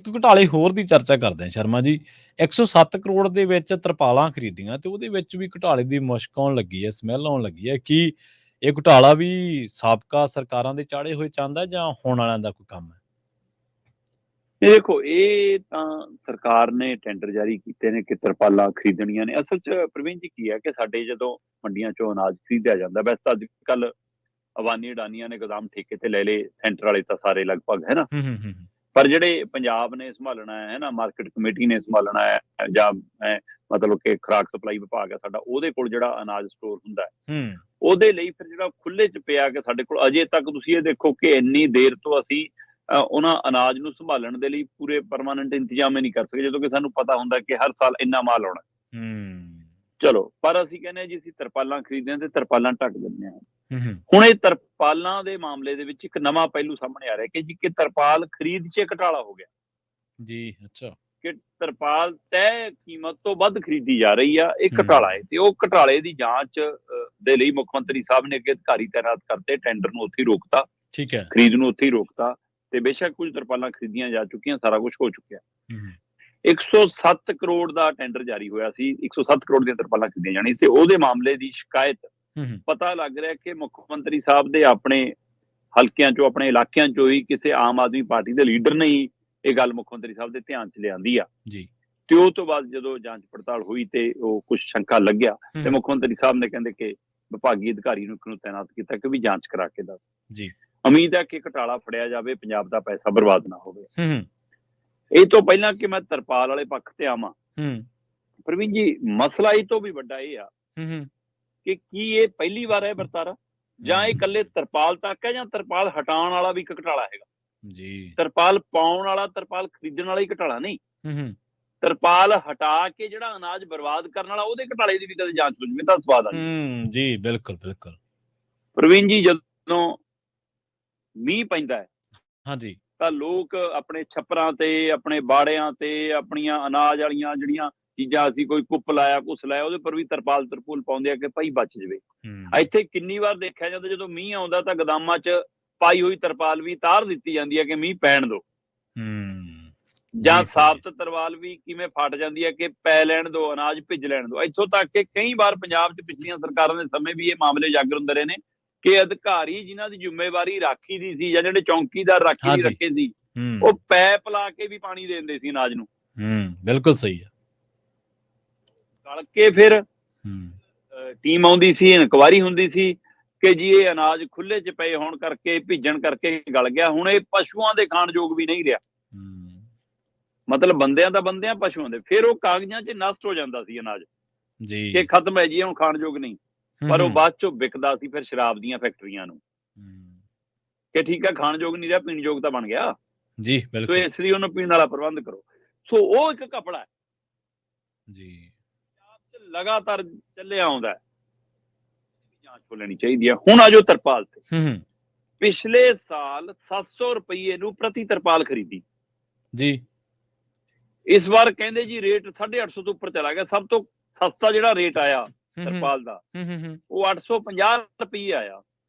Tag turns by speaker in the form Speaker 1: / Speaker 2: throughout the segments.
Speaker 1: ਇੱਕ ਘੁਟਾਲੇ ਹੋਰ ਦੀ ਚਰਚਾ ਕਰਦੇ ਹਾਂ ਸ਼ਰਮਾ ਜੀ। 107 ਕਰੋੜ ਦੇ ਵਿੱਚ ਤਰਪਾਲਾਂ ਖਰੀਦੀਆਂ ਤੇ ਉਹਦੇ ਵਿੱਚ ਵੀ ਘੁਟਾਲੇ ਦੀ ਮੁਸ਼ਕ ਆਉਣ ਲੱਗੀ ਹੈ, ਸਮੈਲ ਆਉਣ ਲੱਗੀ ਹੈ। ਕੀ ਇਹ ਘੁਟਾਲਾ ਵੀ ਸਾਬਕਾ ਸਰਕਾਰਾਂ ਦੇ ਚਾੜੇ ਹੋਏ ਚੰਦ ਹੈ ਜਾਂ ਹੋਣ ਵਾਲਿਆਂ ਦਾ ਕੋਈ ਕੰਮ ਹੈ?
Speaker 2: ਇਹ ਦੇਖੋ, ਇਹ ਤਾਂ ਸਰਕਾਰ ਨੇ ਟੈਂਡਰ ਜਾਰੀ ਕੀਤੇ ਨੇ ਕਿ ਤਰਪਾਲਾਂ ਖਰੀਦਣੀਆਂ ਨੇ। ਅਸਲ 'ਚ ਪ੍ਰਵੀਨ ਜੀ ਕੀ ਹੈ ਕਿ ਸਾਡੇ ਜਦੋਂ ਮੰਡੀਆਂ 'ਚੋਂ ਅਨਾਜ ਖਰੀਦਿਆ ਜਾਂਦਾ, ਵੈਸੇ ਤਾਂ ਅੱਜ ਕੱਲ੍ਹ ਅਬਾਨੀ ਅਡਾਨੀਆਂ ਨੇ ਗੋਦਾਮ ਠੇਕੇ ਤੇ ਲੈ ਲਏ, ਸੈਂਟਰ ਵਾਲੇ ਤਾਂ ਸਾਰੇ ਲਗਭਗ, ਹੈ ਨਾ।
Speaker 1: ਹੂੰ, ਹੂੰ, ਹੂੰ,
Speaker 2: ਪਰ ਜਿਹੜੇ ਪੰਜਾਬ ਨੇ ਸੰਭਾਲਣਾ ਹੈ ਨਾ, ਮਾਰਕੀਟ ਕਮੇਟੀ ਨੇ ਸੰਭਾਲਣਾ ਹੈ, ਜਾਂ ਮਤਲਬ ਕਿ ਖੁਰਾਕ ਸਪਲਾਈ ਵਿਭਾਗ ਹੈ ਸਾਡਾ, ਉਹਦੇ ਕੋਲ ਜਿਹੜਾ ਅਨਾਜ ਸਟੋਰ ਹੁੰਦਾ ਹੈ,
Speaker 1: ਹੂੰ,
Speaker 2: ਉਹਦੇ ਲਈ ਫਿਰ ਜਿਹੜਾ ਖੁੱਲੇ 'ਚ ਪਿਆ ਕਿ ਸਾਡੇ ਕੋਲ ਅਜੇ ਤੱਕ ਤੁਸੀਂ ਇਹ ਦੇਖੋ ਕਿ ਇੰਨੀ ਦੇਰ ਤੋਂ ਅਸੀਂ ਉਹਨਾਂ ਅਨਾਜ ਨੂੰ ਸੰਭਾਲਣ ਦੇ ਲਈ ਪੂਰੇ ਪਰਮਾਨੈਂਟ ਇੰਤਜ਼ਾਮ ਹੀ ਨਹੀਂ ਕਰ ਸਕੇ, ਜਦੋਂ ਕਿ ਸਾਨੂੰ ਪਤਾ ਹੁੰਦਾ ਕਿ ਹਰ ਸਾਲ ਇੰਨਾ ਮਾਲ ਆਉਣਾ।
Speaker 1: ਹੂੰ,
Speaker 2: ਚਲੋ, ਪਰ ਅਸੀਂ ਕਹਿੰਦੇ ਹਾਂ ਜੀ ਅਸੀਂ ਤਰਪਾਲਾਂ ਖਰੀਦਦੇ ਹਾਂ ਤੇ ਤਰਪਾਲਾਂ ਢੱਕ ਦਿੰਦੇ ਹਾਂ।
Speaker 1: ਹੂੰ, ਹੂੰ,
Speaker 2: ਹੁਣ ਇਹ ਤਰਪਾਲਾਂ ਦੇ ਮਾਮਲੇ ਦੇ ਵਿੱਚ ਇੱਕ ਨਵਾਂ ਪਹਿਲੂ ਸਾਹਮਣੇ ਆ ਰਿਹਾ ਕਿ ਜੀ ਕਿ ਤਰਪਾਲ ਖਰੀਦ 'ਚ ਘੁਟਾਲਾ ਹੋ ਗਿਆ
Speaker 1: ਜੀ, ਅੱਛਾ।
Speaker 2: ਕਿ ਤਰਪਾਲ ਤੈਅ ਕੀਮਤ ਤੋਂ ਵੱਧ ਖਰੀਦੀ ਜਾ ਰਹੀ ਆ। ਇਹ
Speaker 1: ਹੂੰ,
Speaker 2: ਘੁਟਾਲਾ ਹੈ ਤੇ ਉਹ ਘੁਟਾਲੇ ਦੀ ਜਾਂਚ ਦੇ ਲਈ ਮੁੱਖ ਮੰਤਰੀ ਸਾਹਿਬ ਨੇ ਅੱਗੇ ਅਧਿਕਾਰੀ ਤਾਇਨਾਤ ਕਰਤੇ, ਟੈਂਡਰ ਨੂੰ ਉੱਥੇ ਹੀ ਰੋਕਤਾ,
Speaker 1: ਠੀਕ ਹੈ।
Speaker 2: ਖਰੀਦ ਨੂੰ ਉੱਥੇ ਹੀ ਰੋਕਤਾ ਤੇ ਬੇਸ਼ੱਕ ਕੁਝ ਤਰਪਾਲਾਂ ਖਰੀਦੀਆਂ ਜਾ ਚੁੱਕੀਆਂ, ਸਾਰਾ ਕੁਝ ਹੋ ਚੁੱਕਿਆ।
Speaker 1: ਹੂੰ,
Speaker 2: 107 ਕਰੋੜ ਦਾ ਟੈਂਡਰ ਜਾਰੀ ਹੋਇਆ ਸੀ, 107 ਕਰੋੜ ਦੀਆਂ ਤਰਪਾਲਾਂ ਖਰੀਦੀਆਂ ਜਾਣੀਆਂ ਤੇ ਉਹਦੇ ਮਾਮਲੇ ਦੀ ਸ਼ਿਕਾਇਤ
Speaker 1: ਹੂੰ, ਹੂੰ,
Speaker 2: ਪਤਾ ਲੱਗ ਰਿਹਾ ਕਿ ਮੁੱਖ ਮੰਤਰੀ ਸਾਹਿਬ ਦੇ ਆਪਣੇ ਹਲਕਿਆਂ ਚੋਂ, ਆਪਣੇ ਇਲਾਕਿਆਂ ਚੋਂ ਹੀ ਕਿਸੇ ਆਮ ਆਦਮੀ ਪਾਰਟੀ ਦੇ ਲੀਡਰ ਨੇ ਹੀ ਇਹ ਗੱਲ ਮੁੱਖ ਮੰਤਰੀ ਸਾਹਿਬ ਦੇ ਧਿਆਨ 'ਚ ਲਿਆਂਦੀ ਆ।
Speaker 1: ਜੀ,
Speaker 2: ਤੇ ਉਹ ਤੋਂ ਬਾਅਦ ਜਦੋਂ ਜਾਂਚ ਪੜਤਾਲ ਹੋਈ ਤੇ ਉਹ ਕੁਝ ਸ਼ੰਕਾ ਲੱਗਿਆ ਤੇ ਮੁੱਖ ਮੰਤਰੀ ਸਾਹਿਬ ਨੇ ਕਹਿੰਦੇ ਕਿ ਵਿਭਾਗੀ ਅਧਿਕਾਰੀ ਨੂੰ ਇੱਕ ਨੂੰ ਤਾਇਨਾਤ ਕੀਤਾ ਕਿ ਵੀ ਜਾਂਚ ਕਰਾ ਕੇ ਦੱਸ।
Speaker 1: ਜੀ,
Speaker 2: ਉਮੀਦ ਹੈ ਕਿ ਘੁਟਾਲਾ ਫੜਿਆ ਜਾਵੇ, ਪੰਜਾਬ ਦਾ ਪੈਸਾ ਬਰਬਾਦ ਨਾ ਹੋਵੇ।
Speaker 1: ਹੂੰ, ਹੂੰ,
Speaker 2: ਇਹ ਤੋਂ ਪਹਿਲਾਂ ਕਿ ਮੈਂ ਤਰਪਾਲ ਵਾਲੇ ਪੱਖ ਤੇ ਆਵਾਂ,
Speaker 1: ਹੂੰ,
Speaker 2: ਪ੍ਰਵੀਨ ਜੀ, ਮਸਲਾ ਇਹ ਤੋਂ ਵੀ ਵੱਡਾ ਇਹ ਆ
Speaker 1: ਹੂੰ, ਹੂੰ,
Speaker 2: ਕਿ ਕੀ ਇਹ ਪਹਿਲੀ ਵਾਰ ਹੈ ਵਰਤਾਰਾ, ਜਾਂ ਇਹ ਇਕੱਲੇ ਤਰਪਾਲ ਤੱਕ ਹੈ, ਜਾਂ ਤਰਪਾਲ ਹਟਾਉਣ ਵਾਲਾ ਵੀ ਇੱਕ ਘੁਟਾਲਾ ਹੈਗਾ।
Speaker 1: ਜੀ,
Speaker 2: ਤਰਪਾਲ ਪਾਉਣ ਵਾਲਾ, ਤਰਪਾਲ ਖਰੀਦਣ ਵਾਲਾ ਹੀ ਘੁਟਾਲਾ ਨਹੀਂ,
Speaker 1: ਹੂੰ, ਹੂੰ,
Speaker 2: ਤਰਪਾਲ ਹਟਾ ਕੇ ਜਿਹੜਾ ਅਨਾਜ ਬਰਬਾਦ ਕਰਨ ਵਾਲਾ, ਉਹਦੇ ਘੁਟਾਲੇ ਦੀ ਵੀ ਕਦੇ ਜਾਂਚ ਹੋ ਜਾਵੇ ਤਾਂ ਸਵਾਦ ਆ ਜਾਵੇ।
Speaker 1: ਹੂੰ, ਜੀ, ਬਿਲਕੁਲ, ਬਿਲਕੁਲ।
Speaker 2: ਪ੍ਰਵੀਨ ਜੀ, ਜਦੋਂ ਮੀਂਹ ਪੈਂਦਾ ਹੈ
Speaker 1: ਹਾਂਜੀ,
Speaker 2: ਤਾਂ ਲੋਕ ਆਪਣੇ ਛੱਪਰਾਂ ਤੇ, ਆਪਣੇ ਬਾੜਿਆਂ ਤੇ, ਆਪਣੀਆਂ ਅਨਾਜ ਵਾਲੀਆਂ ਜਿਹੜੀਆਂ ਚੀਜ਼ਾਂ, ਅਸੀਂ ਕੋਈ ਕੁੱਪ ਲਾਇਆ, ਕੁਛ ਲਾਇਆ, ਉਹਦੇ ਪਰ ਵੀ ਤਰਪਾਲ ਤਰਪੂਲ ਪਾਉਂਦੇ ਆ ਕਿ ਭਾਈ ਬਚ ਜਾਵੇ।
Speaker 1: ਹੂੰ,
Speaker 2: ਇੱਥੇ ਕਿੰਨੀ ਵਾਰ ਦੇਖਿਆ ਜਾਂਦਾ ਜਦੋਂ ਮੀਂਹ ਆਉਂਦਾ ਤਾਂ ਗੋਦਾਮਾਂ 'ਚ ਪਾਈ ਹੋਈ ਤਰਪਾਲ ਵੀ ਤਾਰ ਦਿੱਤੀ ਜਾਂਦੀ ਹੈ ਕਿ ਮੀਂਹ ਪੈਣ ਦਿਓ,
Speaker 1: ਹੂੰ,
Speaker 2: ਜਾਂ
Speaker 1: ਜੀ, ਸਹੀ ਹੈ।
Speaker 2: ਸਾਬਤ ਤਰਪਾਲ ਵੀ ਕਿਵੇਂ ਫਟ ਜਾਂਦੀ ਹੈ ਕਿ ਪੈ ਲੈਣ ਦਿਓ, ਅਨਾਜ ਭਿੱਜ ਲੈਣ ਦਿਓ। ਇੱਥੋਂ ਤੱਕ ਕਿ ਕਈ ਵਾਰ ਪੰਜਾਬ 'ਚ ਪਿਛਲੀਆਂ ਸਰਕਾਰਾਂ ਦੇ ਸਮੇਂ ਵੀ ਇਹ ਮਾਮਲੇ ਉਜਾਗਰ ਹੁੰਦੇ ਰਹੇ ਨੇ ਕਿ ਅਧਿਕਾਰੀ ਜਿਨ੍ਹਾਂ ਦੀ ਜ਼ਿੰਮੇਵਾਰੀ ਰਾਖੀ ਦੀ ਸੀ, ਜਾਂ ਜਿਹੜੇ ਚੌਂਕੀਦਾਰ ਰਾਖੀ ਲਈ
Speaker 1: ਹਾਂਜੀ,
Speaker 2: ਰੱਖੇ ਸੀ,
Speaker 1: ਹੂੰ,
Speaker 2: ਉਹ ਪੈਪ ਲਾ ਕੇ ਵੀ ਪਾਣੀ ਦੇ ਦਿੰਦੇ ਸੀ ਅਨਾਜ ਨੂੰ।
Speaker 1: ਹੂੰ, ਬਿਲਕੁਲ ਸਹੀ ਹੈ।
Speaker 2: ਗਲ ਕੇ ਫਿਰ
Speaker 1: ਹੂੰ,
Speaker 2: ਟੀਮ ਆਉਂਦੀ ਸੀ, ਇਨਕੁਆਇਰੀ ਹੁੰਦੀ ਸੀ ਕਿ ਜੀ ਇਹ ਅਨਾਜ ਖੁੱਲੇ 'ਚ ਪਏ ਹੋਣ ਕਰਕੇ, ਭਿੱਜਣ ਕਰਕੇ ਗਲ ਗਿਆ। ਹੁਣ ਇਹ ਪਸ਼ੂਆਂ ਦੇ ਖਾਣ ਯੋਗ ਵੀ ਨਹੀਂ ਰਿਹਾ,
Speaker 1: ਹੂੰ,
Speaker 2: ਮਤਲਬ ਬੰਦਿਆਂ ਦਾ ਬੰਦਿਆਂ, ਪਸ਼ੂਆਂ ਦੇ। ਫਿਰ ਉਹ ਕਾਗਜ਼ਾਂ 'ਚ ਨਸ਼ਟ ਹੋ ਜਾਂਦਾ ਸੀ ਅਨਾਜ
Speaker 1: ਜੀ,
Speaker 2: ਕਿ ਖਤਮ ਹੈ ਜੀ, ਹੁਣ ਖਾਣ ਯੋਗ ਨਹੀਂ। ਪਰ ਉਹ
Speaker 1: ਹੂੰ,
Speaker 2: ਬਾਅਦ 'ਚੋਂ ਵਿਕਦਾ ਸੀ ਫਿਰ ਸ਼ਰਾਬ ਦੀਆਂ ਫੈਕਟਰੀਆਂ ਨੂੰ
Speaker 1: ਹੂੰ,
Speaker 2: ਕਿ ਠੀਕ ਹੈ, ਖਾਣ ਯੋਗ ਨਹੀਂ ਰਿਹਾ, ਪੀਣ ਯੋਗ ਤਾਂ ਬਣ ਗਿਆ,
Speaker 1: ਜੀ,
Speaker 2: ਸੋ
Speaker 1: ਬਿਲਕੁਲ,
Speaker 2: ਇਸ ਲਈ ਉਹਨੂੰ ਪੀਣ ਵਾਲਾ ਪ੍ਰਬੰਧ ਕਰੋ। ਸੋ ਉਹ ਇੱਕ ਘਪਲਾ ਹੈ,
Speaker 1: ਜੀ,
Speaker 2: ਪੰਜਾਬ 'ਚ ਲਗਾਤਾਰ ਚੱਲਿਆ ਆਉਂਦਾ ਹੈ, ਜਾਂਚ ਹੋ ਲੈਣੀ ਚਾਹੀਦੀ ਹੈ। ਹੁਣ ਆ ਜੋ ਤਰਪਾਲ ਤੇ,
Speaker 1: ਹੂੰ,
Speaker 2: ਪਿਛਲੇ ਸਾਲ 700 ਰੁਪਏ ਨੂੰ ਪ੍ਰਤੀ ਤਰਪਾਲ ਖਰੀਦੀ,
Speaker 1: ਜੀ,
Speaker 2: ਇਸ ਵਾਰ ਕਹਿੰਦੇ ਜੀ ਰੇਟ 850 ਤੋਂ ਉੱਪਰ ਚਲਾ ਗਿਆ। ਸਭ ਤੋਂ ਸਸਤਾ ਜਿਹੜਾ ਰੇਟ ਆਇਆ ਤਰਪਾਲ ਦਾ,
Speaker 1: ਹੂੰ,
Speaker 2: ਉਹ 850 ਰੁਪਏ ਆਇਆ।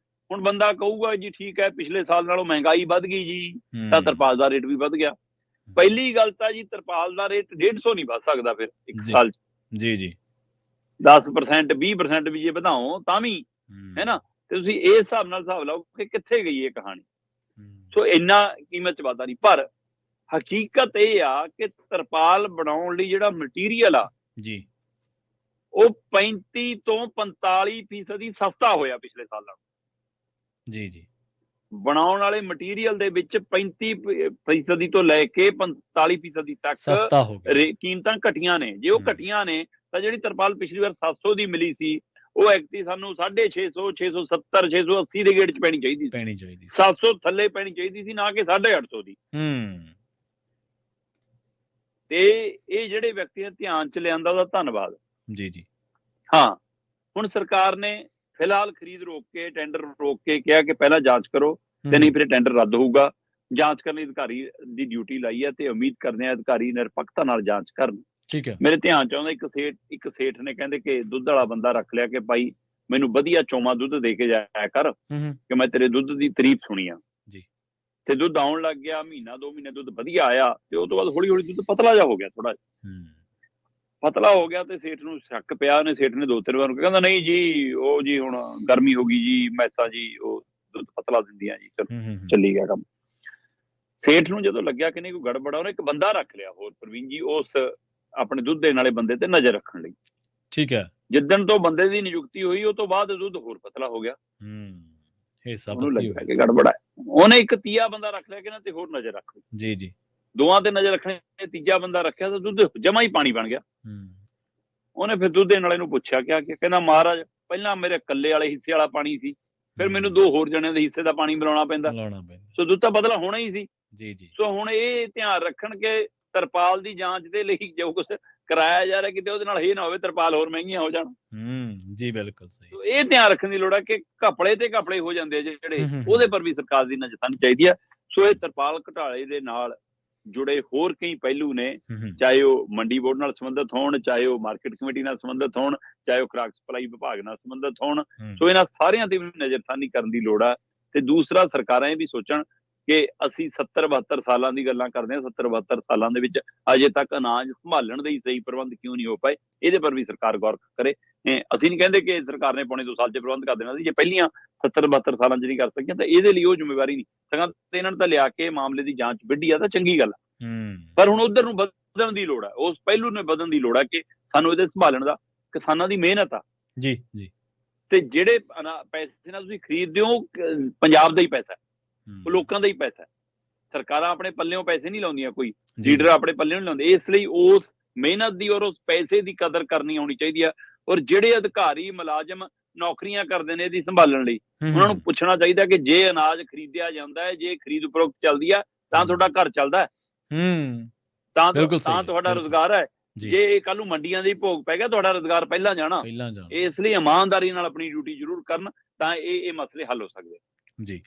Speaker 2: ਹੁਣ ਬੰਦਾ ਕਹੂਗਾ ਜੀ ਠੀਕ ਹੈ, ਪਿਛਲੇ ਸਾਲ ਨਾਲੋਂ ਮਹਿੰਗਾਈ ਵੱਧ ਗਈ ਜੀ, ਤਾਂ ਤਰਪਾਲ ਦਾ ਰੇਟ ਵੀ ਵੱਧ ਗਿਆ। ਪਹਿਲੀ ਗੱਲ ਤਾਂ ਜੀ ਤਰਪਾਲ ਦਾ ਰੇਟ 150 ਨਹੀਂ ਵੱਧ ਸਕਦਾ ਫਿਰ ਇੱਕ ਸਾਲ 'ਚ।
Speaker 1: ਜੀ, ਜੀ,
Speaker 2: 10% 20% ਵੀ ਜੇ ਵਧਾਓ ਤਾਂ ਵੀ, ਹੈ ਨਾ। ਤੇ ਤੁਸੀਂ ਇਸ ਹਿਸਾਬ ਨਾਲ ਹਿਸਾਬ ਲਾਓ ਕਿ ਕਿੱਥੇ ਗਈ ਇਹ ਕਹਾਣੀ। ਸੋ ਇੰਨਾ ਕੀਮਤ 'ਚ ਵਾਧਾ ਨਹੀਂ, ਪਰ ਹਕੀਕਤ ਇਹ ਆ ਕਿ ਤਰਪਾਲ ਬਣਾਉਣ ਲਈ ਜਿਹੜਾ ਮਟੀਰੀਅਲ ਆ
Speaker 1: ਜੀ,
Speaker 2: ਉਹ 35 ਤੋਂ 45% ਸਸਤਾ ਹੋਇਆ ਪਿਛਲੇ ਸਾਲ ਨਾਲੋਂ।
Speaker 1: ਜੀ, ਜੀ,
Speaker 2: ਬਣਾਉਣ ਵਾਲੇ ਮਟੀਰੀਅਲ ਦੇ ਵਿੱਚ 35% ਤੋਂ ਲੈ ਕੇ 45% ਤੱਕ
Speaker 1: ਸਸਤਾ ਹੋ ਗਿਆ।
Speaker 2: ਕੀਮਤਾਂ ਘਟੀਆਂ ਨੇ। ਜੇ ਉਹ ਘਟੀਆਂ ਨੇ ਤਾਂ ਜਿਹੜੀ ਤਰਪਾਲ ਪਿਛਲੀ ਵਾਰ 700 ਦੀ ਮਿਲੀ ਸੀ, ਉਹ ਐਕਚੁਅਲੀ ਸਾਨੂੰ 650, 670, 680 ਦੇ ਗੇੜ 'ਚ ਪੈਣੀ ਚਾਹੀਦੀ ਸੀ। 700 ਥੱਲੇ ਪੈਣੀ ਚਾਹੀਦੀ ਸੀ, ਨਾ ਕਿ 850 ਦੀ। ਤੇ ਇਹ ਜਿਹੜੇ ਵਿਅਕਤੀ ਨੇ ਧਿਆਨ 'ਚ ਲਿਆਂਦਾ, ਉਹਦਾ ਧੰਨਵਾਦ।
Speaker 1: ਜੀ, ਜੀ,
Speaker 2: ਹਾਂ, ਹੁਣ ਸਰਕਾਰ ਨੇ ਫਿਲਹਾਲ ਖਰੀਦ ਰੋਕ ਕੇ, ਟੈਂਡਰ ਰੋਕ ਕੇ ਕਿਹਾ ਕਿ ਪਹਿਲਾਂ ਜਾਂਚ ਕਰੋ ਤੇ ਨਹੀਂ ਫਿਰ ਟੈਂਡਰ ਰੱਦ ਹੋਊਗਾ। ਜਾਂਚ ਕਰਨ ਲਈ ਅਧਿਕਾਰੀ ਦੀ ਡਿਊਟੀ ਲਾਈ ਹੈ ਤੇ ਉਮੀਦ ਕਰਦੇ ਆ ਅਧਿਕਾਰੀ ਨਿਰਪੱਖਤਾ ਨਾਲ ਜਾਂਚ ਕਰਨ।
Speaker 1: ਠੀਕ ਹੈ।
Speaker 2: ਮੇਰੇ ਧਿਆਨ 'ਚ ਆਉਂਦਾ ਇੱਕ ਸੇਠ ਨੇ ਕਹਿੰਦੇ ਕਿ ਦੁੱਧ ਵਾਲਾ ਬੰਦਾ ਰੱਖ ਲਿਆ ਕਿ ਭਾਈ ਮੈਨੂੰ ਵਧੀਆ ਚੋਮਾ ਦੁੱਧ ਦੇ ਕੇ ਜਾਇਆ ਕਰ ਕਿ ਮੈਂ ਤੇਰੇ ਦੁੱਧ ਦੀ ਤਾਰੀਫ ਸੁਣੀ ਆ। ਤੇ ਦੁੱਧ ਆਉਣ ਲੱਗ ਗਿਆ, ਮਹੀਨਾ 2 ਮਹੀਨੇ ਦੁੱਧ ਵਧੀਆ ਆਇਆ, ਤੇ ਉਹ ਤੋਂ ਬਾਅਦ ਹੌਲੀ ਹੌਲੀ ਦੁੱਧ ਪਤਲਾ ਜਿਹਾ ਹੋ ਗਿਆ, ਥੋੜਾ
Speaker 1: ਹੂੰ,
Speaker 2: ਪਤਲਾ ਹੋ ਗਿਆ, ਤੇ ਸੇਠ ਨੂੰ ਸ਼ੱਕ ਪਿਆ। ਉਹਨੇ ਸੇਠ ਨੇ 2-3 ਵਾਰ ਕਹਿੰਦਾ ਨਹੀਂ ਜੀ, ਉਹ ਜੀ ਹੁਣ ਗਰਮੀ ਹੋ ਗਈ ਜੀ, ਮੈਸਾਂ ਜੀ ਉਹ ਦੁੱਧ ਪਤਲਾ ਦਿੰਦੀਆਂ ਜੀ, ਚਲੋ ਚੱਲੀ ਗਿਆ ਕੰਮ। ਸੇਠ ਨੂੰ ਜਦੋਂ ਲੱਗਿਆ ਕਿ ਨਹੀਂ ਕੋਈ ਗੜਬੜ ਆ, ਉਹਨੇ ਇੱਕ ਬੰਦਾ ਰੱਖ ਲਿਆ ਹੋਰ ਪ੍ਰਵੀਨ ਜੀ, ਉਸ ਆਪਣੇ ਦੁੱਧ ਦੇਣ ਵਾਲੇ ਬੰਦੇ ਤੇ ਨਜ਼ਰ ਰੱਖਣ ਲਈ।
Speaker 1: ਠੀਕ ਹੈ।
Speaker 2: ਜਿੱਦਣ ਤੋਂ ਬੰਦੇ ਦੀ ਨਿਯੁਕਤੀ ਹੋਈ, ਉਹ ਤੋਂ ਬਾਅਦ ਦੁੱਧ ਹੋਰ ਪਤਲਾ ਹੋ ਗਿਆ।
Speaker 1: ਹਿੱਸਾ
Speaker 2: ਉਹਨੂੰ
Speaker 1: ਪੱਤੀ
Speaker 2: ਲੱਗਿਆ
Speaker 1: ਹੋਈ।
Speaker 2: ਕਿ ਗੜਬੜ ਹੈ। ਉਹਨੇ ਇੱਕ ਤੀਆ ਬੰਦਾ ਰੱਖ ਲਿਆ ਕਿ ਨਾ, ਤੇ ਹੋਰ ਨਜ਼ਰ ਰੱਖ ਲਈ।
Speaker 1: ਜੀ ਜੀ।
Speaker 2: ਦੋਵਾਂ ਤੇ ਨਜ਼ਰ ਰੱਖਣੇ, ਤੀਜਾ ਬੰਦਾ ਰੱਖਿਆ ਤਾਂ ਦੁੱਧ ਜਮਾ ਹੀ ਪਾਣੀ ਬਣ ਗਿਆ। ਉਹਨੇ ਫਿਰ ਦੁੱਧ ਦੇਣ ਵਾਲੇ ਨੂੰ ਪੁੱਛਿਆ ਕਿ ਕਹਿੰਦਾ ਮਹਾਰਾਜ, ਪਹਿਲਾਂ ਮੇਰੇ ਇਕੱਲੇ ਵਾਲੇ ਹਿੱਸੇ ਵਾਲਾ ਪਾਣੀ ਸੀ, ਫਿਰ ਮੈਨੂੰ 2 ਹੋਰ ਜਣਿਆਂ ਦੇ ਹਿੱਸੇ ਦਾ ਪਾਣੀ ਮਿਲਾਉਣਾ ਪੈਂਦਾ, ਸੋ ਦੁੱਧ ਤਾਂ ਬਦਲਾ ਹੋਣਾ ਹੀ ਸੀ।
Speaker 1: ਜੀ ਜੀ।
Speaker 2: ਸੋ ਹੁਣ ਇਹ ਧਿਆਨ ਰੱਖਣ ਕਿ ਤਰਪਾਲ ਦੀ ਜਾਂਚ ਦੇ ਲਈ ਜੋ ਕੁਝ ਕਰਾਇਆ ਜਾ ਰਿਹਾ, ਕਿਤੇ ਉਹਦੇ ਨਾਲ ਇਹ ਨਾ ਹੋਵੇ ਤਰਪਾਲ ਹੋਰ ਮਹਿੰਗੀਆਂ ਹੋ ਜਾਣ।
Speaker 1: ਜੀ ਬਿਲਕੁਲ ਸਹੀ।
Speaker 2: ਇਹ ਧਿਆਨ ਰੱਖਣ ਦੀ ਲੋੜ ਹੈ ਕਿ ਘਪਲੇ ਤੇ ਘਪਲੇ ਹੋ ਜਾਂਦੇ ਆ ਜਿਹੜੇ, ਉਹਦੇ ਪਰ ਵੀ ਸਰਕਾਰ ਦੀ ਨਜ਼ਰ ਸਾਨੂੰ ਚਾਹੀਦੀ ਹੈ। ਸੋ ਇਹ ਤਰਪਾਲ ਘੁਟਾਲੇ ਦੇ ਨਾਲ ਜੁੜੇ ਹੋਰ ਕਈ ਪਹਿਲੂ ਨੇ, ਚਾਹੇ ਉਹ ਮੰਡੀ ਬੋਰਡ ਨਾਲ ਸੰਬੰਧਿਤ ਹੋਣ, ਚਾਹੇ ਉਹ ਮਾਰਕੀਟ ਕਮੇਟੀ ਨਾਲ ਸੰਬੰਧਿਤ ਹੋਣ, ਚਾਹੇ ਉਹ ਖੁਰਾਕ ਸਪਲਾਈ ਵਿਭਾਗ ਨਾਲ ਸੰਬੰਧਿਤ ਹੋਣ। ਸੋ ਇਹਨਾਂ ਸਾਰਿਆਂ ਤੇ ਵੀ ਨਜ਼ਰਸਾਨੀ ਕਰਨ ਦੀ ਲੋੜ ਆ। ਤੇ ਦੂਸਰਾ, ਸਰਕਾਰਾਂ ਇਹ ਵੀ ਸੋਚਣ ਕਿ ਅਸੀਂ 70-72 ਸਾਲਾਂ ਦੀ ਗੱਲਾਂ ਕਰਦੇ ਹਾਂ, 70-72 ਸਾਲਾਂ ਦੇ ਵਿੱਚ ਅਜੇ ਤੱਕ ਅਨਾਜ ਸੰਭਾਲਣ ਦੇ ਹੀ ਸਹੀ ਪ੍ਰਬੰਧ ਕਿਉਂ ਨਹੀਂ ਹੋ ਪਾਏ, ਇਹਦੇ ਪਰ ਵੀ ਸਰਕਾਰ ਗੌਰ ਕਰੇ। ਅਸੀਂ ਨਹੀਂ ਕਹਿੰਦੇ ਕਿ ਸਰਕਾਰ ਨੇ ਪੌਣੇ 2 ਸਾਲ 'ਚ ਪ੍ਰਬੰਧ ਕਰ ਦੇਣਾ ਸੀ, ਜੇ ਪਹਿਲੀਆਂ 70-72 ਸਾਲਾਂ 'ਚ ਨਹੀਂ ਕਰ ਸਕੀਆਂ ਤਾਂ ਇਹਦੇ ਲਈ ਉਹ ਜ਼ਿੰਮੇਵਾਰੀ ਨਹੀਂ, ਸਗੋਂ ਇਹਨਾਂ ਨੂੰ ਤਾਂ ਲਿਆ ਕੇ ਮਾਮਲੇ ਦੀ ਜਾਂਚ ਵਿੱਢੀ ਆ ਤਾਂ ਚੰਗੀ ਗੱਲ ਆ। ਪਰ ਹੁਣ ਉਧਰ ਨੂੰ ਵਧਣ ਦੀ ਲੋੜ ਹੈ, ਉਸ ਪਹਿਲੂ ਨੂੰ ਵਧਣ ਦੀ ਲੋੜ ਹੈ ਕਿ ਸਾਨੂੰ ਇਹਦੇ ਸੰਭਾਲਣ ਦਾ, ਕਿਸਾਨਾਂ ਦੀ ਮਿਹਨਤ ਆ
Speaker 1: ਜੀ ਜੀ,
Speaker 2: ਤੇ ਜਿਹੜੇ ਪੈਸੇ ਨਾਲ ਤੁਸੀਂ ਖਰੀਦਦੇ ਹੋ, ਪੰਜਾਬ ਦਾ ਹੀ ਪੈਸਾ, ਉਹ ਲੋਕਾਂ ਦਾ ਹੀ ਪੈਸਾ। ਸਰਕਾਰਾਂ ਆਪਣੇ ਪੱਲਿਓਂ ਪੈਸੇ ਨਹੀਂ ਲਾਉਂਦੀਆਂ, ਕੋਈ ਲੀਡਰ ਆਪਣੇ ਪੱਲਿਓਂ ਨਹੀਂ ਲਾਉਂਦੇ। ਇਸ ਲਈ ਉਸ ਮਿਹਨਤ ਦੀ ਔਰ ਉਸ ਪੈਸੇ ਦੀ ਕਦਰ ਕਰਨੀ ਆਉਣੀ ਚਾਹੀਦੀ ਆ। ਔਰ ਜਿਹੜੇ ਅਧਿਕਾਰੀ ਮੁਲਾਜ਼ਮ ਨੌਕਰੀਆਂ ਕਰਦੇ ਨੇ ਇਹਦੀ ਸੰਭਾਲਣ ਲਈ, ਉਹਨਾਂ ਨੂੰ ਪੁੱਛਣਾ ਚਾਹੀਦਾ ਕਿ ਜੇ ਅਨਾਜ ਖਰੀਦਿਆ ਜਾਂਦਾ ਹੈ, ਜੇ ਖਰੀਦ ਉਪਰੋਕਤ ਚੱਲਦੀ ਆ, ਤਾਂ ਤੁਹਾਡਾ ਘਰ ਚੱਲਦਾ ਹੈ, ਤਾਂ ਤੁਹਾਡਾ ਰੁਜ਼ਗਾਰ ਹੈ। ਜੇ ਕੱਲ ਨੂੰ ਮੰਡੀਆਂ ਦੇ ਭੋਗ ਪੈ ਗਿਆ, ਤੁਹਾਡਾ ਰੁਜ਼ਗਾਰ ਪਹਿਲਾਂ ਜਾਣਾ। ਇਸ ਲਈ ਇਮਾਨਦਾਰੀ ਨਾਲ ਆਪਣੀ ਡਿਊਟੀ ਜ਼ਰੂਰ ਕਰਨ, ਤਾਂ ਇਹ ਮਸਲੇ ਹੱਲ ਹੋ ਸਕਦੇ।
Speaker 1: ਜੀ।